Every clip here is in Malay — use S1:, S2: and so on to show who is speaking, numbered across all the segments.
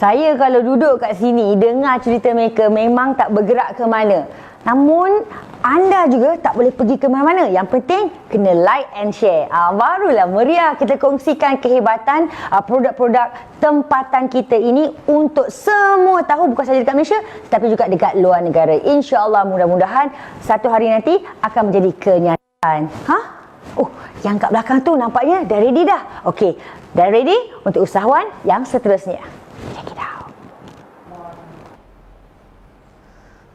S1: Saya kalau duduk kat sini dengar cerita mereka memang tak bergerak ke mana. Namun anda juga tak boleh pergi ke mana-mana. Yang penting kena like and share. Barulah meriah kita kongsikan kehebatan produk-produk tempatan kita ini untuk semua tahu, bukan sahaja dekat Malaysia tapi juga dekat luar negara. InsyaAllah mudah-mudahan satu hari nanti akan menjadi kenyataan. Oh, yang kat belakang tu nampaknya dah ready dah. Okey, dah ready untuk usahawan yang seterusnya. Check it out.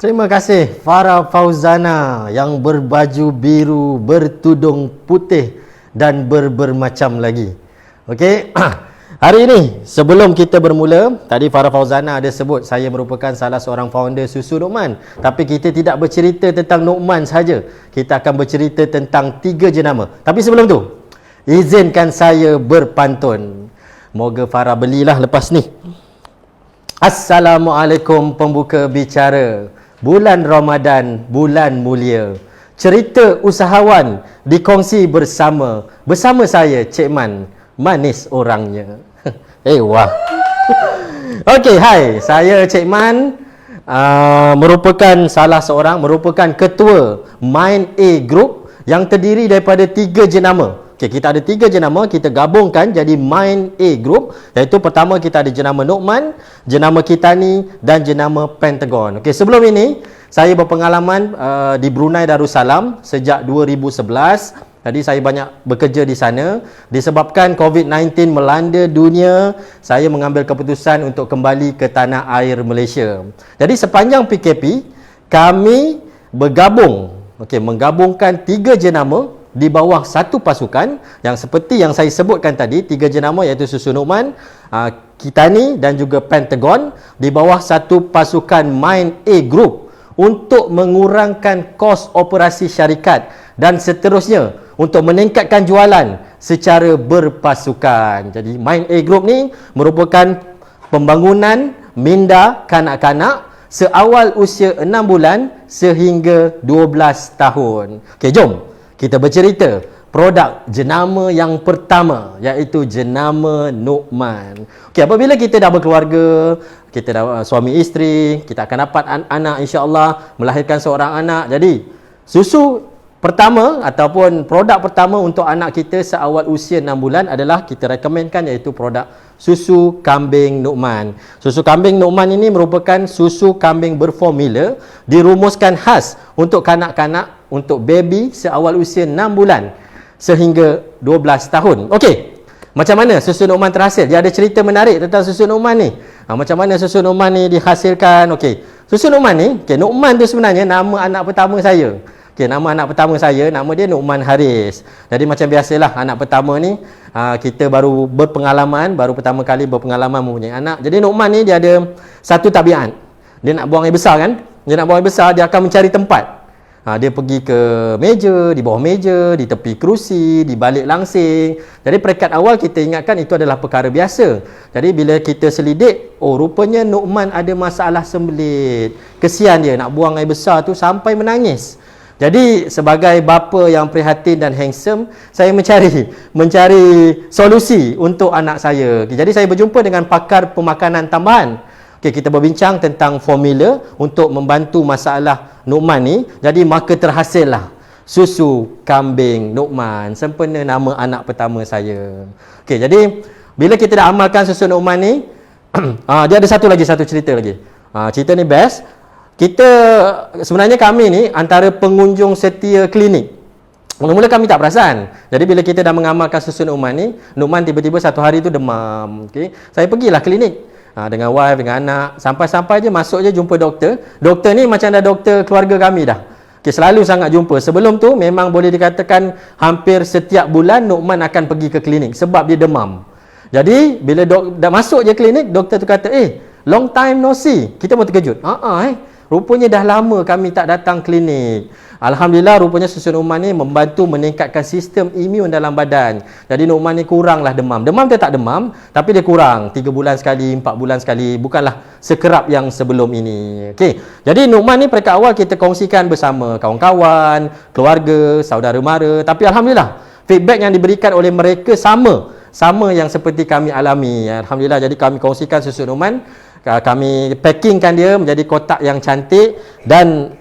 S2: Terima kasih Farah Fauzana yang berbaju biru, bertudung putih dan bermacam lagi. Okey. Hari ini sebelum kita bermula, tadi Farah Fauzana ada sebut saya merupakan salah seorang founder Susu Nukman. Tapi kita tidak bercerita tentang Nukman saja. Kita akan bercerita tentang 3 jenama. Tapi sebelum tu, izinkan saya berpantun. Moga Farah belilah lepas ni. Assalamualaikum pembuka bicara. Bulan Ramadan, bulan mulia. Cerita usahawan dikongsi bersama saya Cik Man, manis orangnya. Wah. Okey, hai. Saya Cik Man, merupakan ketua Mind A Group yang terdiri daripada 3 jenama. Okey, kita ada 3 jenama, kita gabungkan jadi Mind A Group, iaitu pertama kita ada jenama Nukman, jenama Kitani dan jenama Pentagon. Okey, sebelum ini saya berpengalaman di Brunei Darussalam sejak 2011. Tadi saya banyak bekerja di sana. Disebabkan COVID-19 melanda dunia, saya mengambil keputusan untuk kembali ke tanah air Malaysia. Jadi sepanjang PKP, kami menggabungkan 3 jenama di bawah satu pasukan yang seperti yang saya sebutkan tadi, 3 jenama iaitu Susu Nukman, Kitani dan juga Pentagon di bawah satu pasukan Mind A Group untuk mengurangkan kos operasi syarikat dan seterusnya untuk meningkatkan jualan secara berpasukan. Jadi Mind A Group ni merupakan pembangunan minda kanak-kanak seawal usia 6 bulan sehingga 12 tahun. Okey, jom kita bercerita produk jenama yang pertama, iaitu jenama Nukman. Okey, apabila kita dah berkeluarga, kita dah suami isteri, kita akan dapat anak, insya-Allah melahirkan seorang anak. Jadi susu pertama ataupun produk pertama untuk anak kita seawal usia 6 bulan adalah kita rekomenkan, iaitu produk susu kambing Nukman. Susu kambing Nukman ini merupakan susu kambing berformula dirumuskan khas untuk kanak-kanak, untuk baby seawal usia 6 bulan sehingga 12 tahun. Okey, macam mana susu Nukman terhasil? Dia ada cerita menarik tentang susu Nukman ni. Macam mana susu Nukman ni dihasilkan? Okey, susu Nukman ni, Nukman tu sebenarnya nama anak pertama saya. Nama anak pertama saya, nama dia Nukman Haris. Jadi macam biasalah, anak pertama ni kita baru pertama kali berpengalaman mempunyai anak. Jadi Nukman ni dia ada satu tabiat. Dia nak buang air besar kan? Dia nak buang air besar, dia akan mencari tempat. Dia pergi ke meja, di bawah meja, di tepi kerusi, di balik langsing. Jadi peringkat awal kita ingatkan itu adalah perkara biasa. Jadi bila kita selidik, rupanya Nukman ada masalah sembelit. Kesian dia nak buang air besar tu sampai menangis. Jadi sebagai bapa yang prihatin dan handsome, saya mencari solusi untuk anak saya. Jadi saya berjumpa dengan pakar pemakanan tambahan. Kita berbincang tentang formula untuk membantu masalah Nukman ni. Jadi maka terhasillah susu kambing Nukman, sempena nama anak pertama saya. Jadi bila kita dah amalkan susu Nukman ni, dia ada satu cerita lagi. Cerita ni best. Sebenarnya kami ni antara pengunjung setia klinik. Mula-mula kami tak perasan. Jadi bila kita dah mengamalkan susu Nukman ni, Nukman tiba-tiba satu hari tu demam. Saya pergilah klinik dengan wife, dengan anak. Sampai-sampai je masuk je jumpa doktor. Doktor ni macam dah doktor keluarga kami dah. Selalu sangat jumpa. Sebelum tu memang boleh dikatakan hampir setiap bulan Nukman akan pergi ke klinik sebab dia demam. Jadi bila dah masuk je klinik, doktor tu kata, long time no see. Kita pun terkejut. Rupanya dah lama kami tak datang klinik. Alhamdulillah, rupanya susu Nukman ni membantu meningkatkan sistem imun dalam badan. Jadi Nukman ni kuranglah demam. Demam dia tak demam, tapi dia kurang 3 bulan sekali, 4 bulan sekali. Bukanlah sekerap yang sebelum ini. Jadi Nukman ni peringkat awal kita kongsikan bersama kawan-kawan, keluarga, saudara mara. Tapi Alhamdulillah, feedback yang diberikan oleh mereka sama sama yang seperti kami alami. Alhamdulillah, jadi kami kongsikan susu Numan, kami packingkan dia menjadi kotak yang cantik dan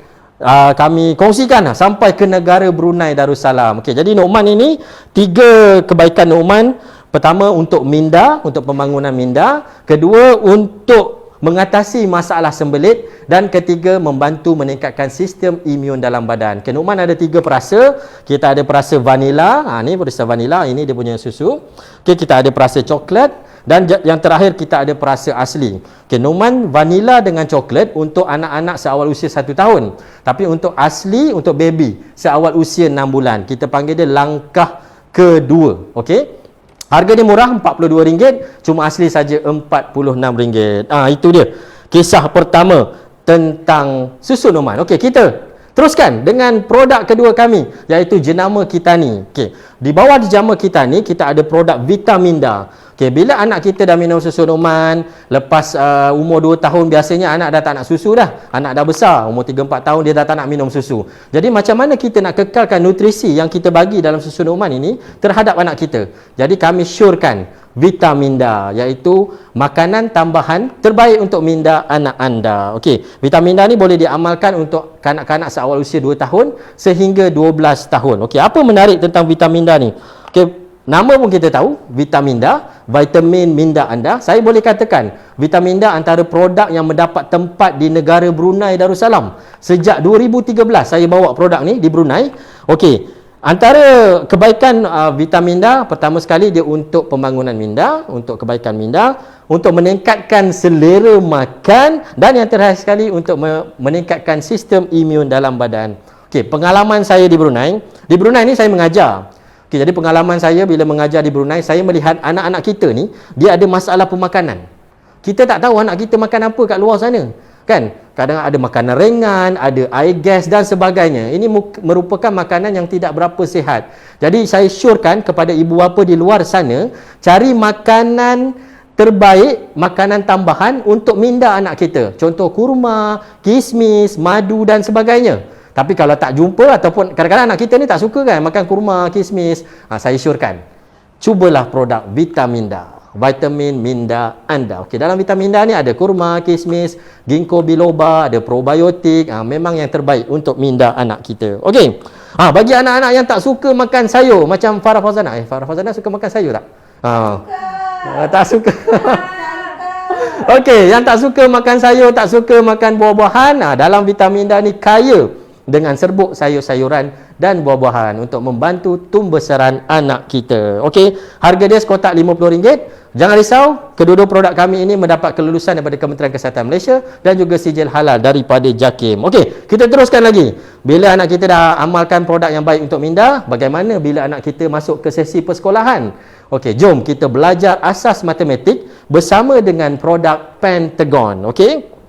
S2: kami kongsikan sampai ke negara Brunei Darussalam. Okey, jadi Numan ini 3 kebaikan Numan. Pertama, untuk minda, untuk pembangunan minda. Kedua, untuk mengatasi masalah sembelit, dan ketiga, membantu meningkatkan sistem imun dalam badan. Numan ada 3 perasa. Kita ada perasa vanila, ni perasa vanila, ini dia punya susu. Okey, kita ada perasa coklat, dan yang terakhir kita ada perasa asli. Numan vanila dengan coklat untuk anak-anak seawal usia 1 tahun. Tapi untuk asli, untuk baby seawal usia 6 bulan. Kita panggil dia langkah kedua. Okey. Harga dia murah, RM42, cuma asli saja RM46. Itu dia kisah pertama tentang susu Numan. Okey, kita teruskan dengan produk kedua kami, iaitu jenama Kitani. Okey, di bawah jenama Kitani kita ada produk Vitaminda. Okey, bila anak kita dah minum susu Numan, lepas umur 2 tahun biasanya anak dah tak nak susu dah. Anak dah besar, umur 3-4 tahun dia dah tak nak minum susu. Jadi macam mana kita nak kekalkan nutrisi yang kita bagi dalam susu Numan ini terhadap anak kita? Jadi kami syorkan Vitaminda, iaitu makanan tambahan terbaik untuk minda anak anda. Okey, Vitaminda ni boleh diamalkan untuk kanak-kanak seawal usia 2 tahun sehingga 12 tahun. Okey, apa menarik tentang Vitaminda ni? Okey, nama pun kita tahu, Vitaminda, vitamin minda anda. Saya boleh katakan, Vitaminda antara produk yang mendapat tempat di negara Brunei Darussalam. Sejak 2013 saya bawa produk ni di Brunei. Okey, antara kebaikan Vitaminda, pertama sekali dia untuk pembangunan minda, untuk kebaikan minda, untuk meningkatkan selera makan, dan yang terakhir sekali untuk meningkatkan sistem imun dalam badan. Okey, pengalaman saya di Brunei ni saya mengajar. Okay, jadi pengalaman saya bila mengajar di Brunei, saya melihat anak-anak kita ni, dia ada masalah pemakanan. Kita tak tahu anak kita makan apa kat luar sana. Kan? Kadang ada makanan ringan, ada air gas dan sebagainya. Ini merupakan makanan yang tidak berapa sihat. Jadi saya syorkan kepada ibu bapa di luar sana, cari makanan terbaik, makanan tambahan untuk minda anak kita. Contoh kurma, kismis, madu dan sebagainya. Tapi kalau tak jumpa, ataupun kadang-kadang anak kita ni tak suka kan makan kurma, kismis, saya syorkan, cubalah produk Vitaminda, vitamin minda anda. Okey, dalam Vitaminda ni ada kurma, kismis, ginkgo biloba, ada probiotik. Memang yang terbaik untuk minda anak kita. Okey, bagi anak-anak yang tak suka makan sayur, macam Farah Fauzana. Farah Fauzana suka makan sayur tak? Tak suka. Okey, yang tak suka makan sayur, tak suka makan buah-buahan, dalam Vitaminda ni kaya dengan serbuk sayur-sayuran dan buah-buahan untuk membantu tumbesaran anak kita. Okey, harga dia sekotak RM50. Jangan risau, kedua-dua produk kami ini mendapat kelulusan daripada Kementerian Kesihatan Malaysia dan juga sijil halal daripada JAKIM. Okey, kita teruskan lagi. Bila anak kita dah amalkan produk yang baik untuk minda, bagaimana bila anak kita masuk ke sesi persekolahan? Okey, jom kita belajar asas matematik bersama dengan produk Pentagon. Okey,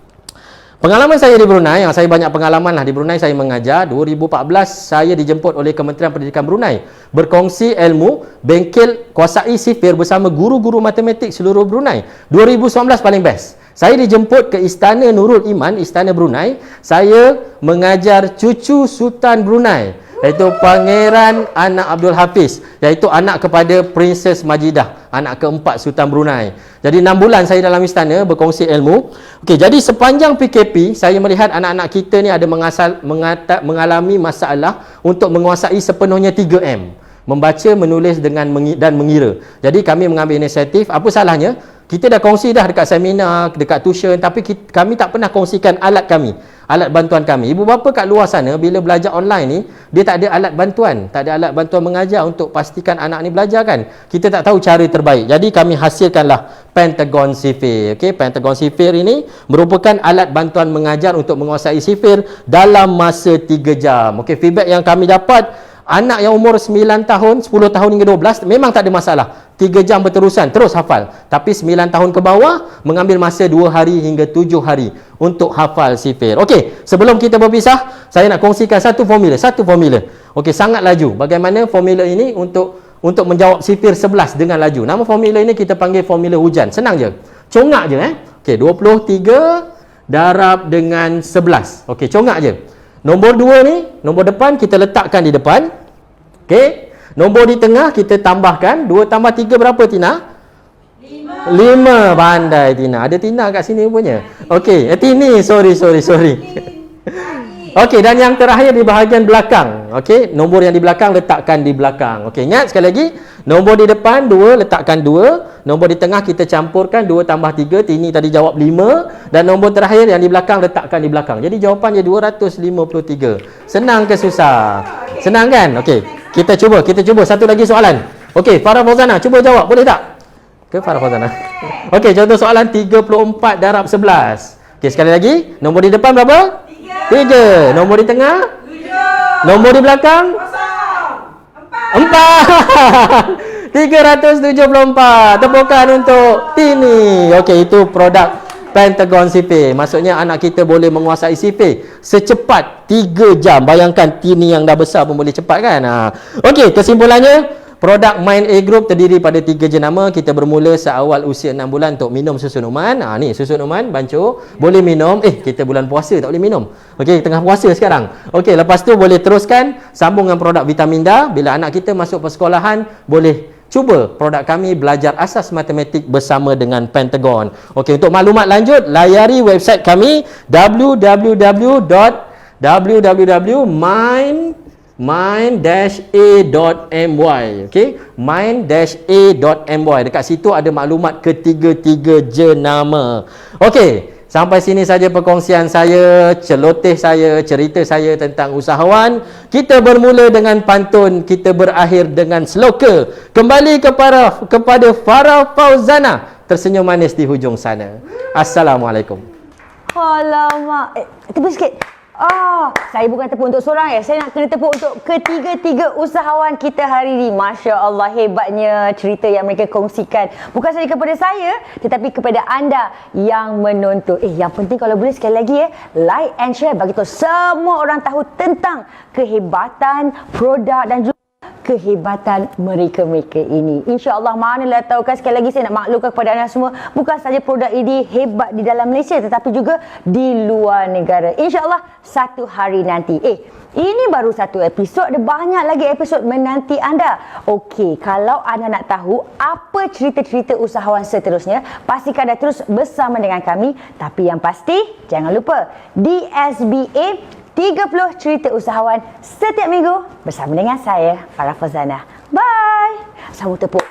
S2: pengalaman saya di Brunei, saya banyak pengalaman lah di Brunei. Saya mengajar. 2014 saya dijemput oleh Kementerian Pendidikan Brunei berkongsi ilmu, bengkel kuasai sifir bersama guru-guru matematik seluruh Brunei. 2019 paling best. Saya dijemput ke Istana Nurul Iman, Istana Brunei. Saya mengajar cucu Sultan Brunei, iaitu Pangeran Anak Abdul Hafiz, iaitu anak kepada Princess Majidah, anak keempat Sultan Brunei. Jadi 6 bulan saya dalam istana berkongsi ilmu. Okey, jadi sepanjang PKP saya melihat anak-anak kita ni ada mengalami masalah untuk menguasai sepenuhnya 3M. Membaca, menulis dan mengira. Jadi kami mengambil inisiatif. Apa salahnya? Kita dah kongsi dah dekat seminar, dekat tuition, tapi kami tak pernah kongsikan alat kami, alat bantuan kami. Ibu bapa kat luar sana bila belajar online ni, dia tak ada alat bantuan, tak ada alat bantuan mengajar untuk pastikan anak ni belajar kan. Kita tak tahu cara terbaik. Jadi kami hasilkanlah Pentagon Sifir. Okey, Pentagon Sifir ini merupakan alat bantuan mengajar untuk menguasai sifir dalam masa 3 jam. Okey, feedback yang kami dapat, anak yang umur 9 tahun, 10 tahun hingga 12 memang tak ada masalah. 3 jam berterusan terus hafal. Tapi 9 tahun ke bawah mengambil masa 2 hari hingga 7 hari untuk hafal sifir. Okey, sebelum kita berpisah, saya nak kongsikan satu formula. Okey, sangat laju. Bagaimana formula ini untuk menjawab sifir 11 dengan laju. Nama formula ini kita panggil formula hujan. Senang je. Congak je Okey, 23 darab dengan 11. Okey, congak je. Nombor 2 ni, nombor depan kita letakkan di depan. Okey. Nombor di tengah kita tambahkan 2 tambah 3 berapa Tina? 5. Pandai Tina. Ada Tina kat sini punya. Okey, Tini, sorry. Okey, dan yang terakhir di bahagian belakang. Okey, nombor yang di belakang letakkan di belakang. Okey, ingat sekali lagi, nombor di depan 2 letakkan 2, nombor di tengah kita campurkan 2 tambah 3, Tini tadi jawab 5, dan nombor terakhir yang di belakang letakkan di belakang. Jadi jawapannya 253. Senang ke susah? Senang kan? Okey, kita cuba satu lagi soalan. Okey, Farah Fauzana cuba jawab, boleh tak? Ke Farah Fauzana? Okey, contoh soalan 34 darab 11. Okey, sekali lagi, nombor di depan berapa? 3. Nombor di tengah? 7. Nombor di belakang? 4. 374. Tepukan untuk Tini. Okey, itu produk Pentagon CP. Maksudnya anak kita boleh menguasai CP secepat 3 jam. Bayangkan Tini yang dah besar pun boleh cepat kan? Okey, kesimpulannya, produk Mind A Group terdiri pada 3 jenama. Kita bermula seawal usia 6 bulan untuk minum susu numan. Ni susu numan, bancu. Boleh minum. Kita bulan puasa tak boleh minum. Okey, tengah puasa sekarang. Okey, lepas tu boleh teruskan sambung dengan produk vitamin DA. Bila anak kita masuk persekolahan, boleh cuba produk kami belajar asas matematik bersama dengan Pentagon. Okey, untuk maklumat lanjut, layari website kami mind-a.my. Okey, mind-a.my. Dekat situ ada maklumat ketiga-tiga jenama. Okey, sampai sini saja perkongsian saya, celoteh saya, cerita saya tentang usahawan. Kita bermula dengan pantun, kita berakhir dengan sloka. Kembali kepada Farah Fauzana, tersenyum manis di hujung sana. Assalamualaikum.
S1: Alamak. Tepuk sikit. Saya bukan tepuk untuk seorang saya nak kena tepuk untuk ketiga-tiga usahawan kita hari ini. Masya Allah, hebatnya cerita yang mereka kongsikan. Bukan saja kepada saya, tetapi kepada anda yang menonton. Yang penting kalau boleh sekali lagi like and share bagi tahu semua orang tahu tentang kehebatan produk dan juga kehebatan mereka-mereka ini. InsyaAllah, manalah tahu kan, sekali lagi saya nak maklumkan kepada anda semua, bukan saja produk ini hebat di dalam Malaysia tetapi juga di luar negara. InsyaAllah satu hari nanti. Ini baru satu episod, ada banyak lagi episod menanti anda. Okey, kalau anda nak tahu apa cerita-cerita usahawan seterusnya, pastikan anda terus bersama dengan kami. Tapi yang pasti, jangan lupa di SBA 30 cerita usahawan setiap minggu bersama dengan saya, Farah Fauzana. Bye. Sambung tepuk.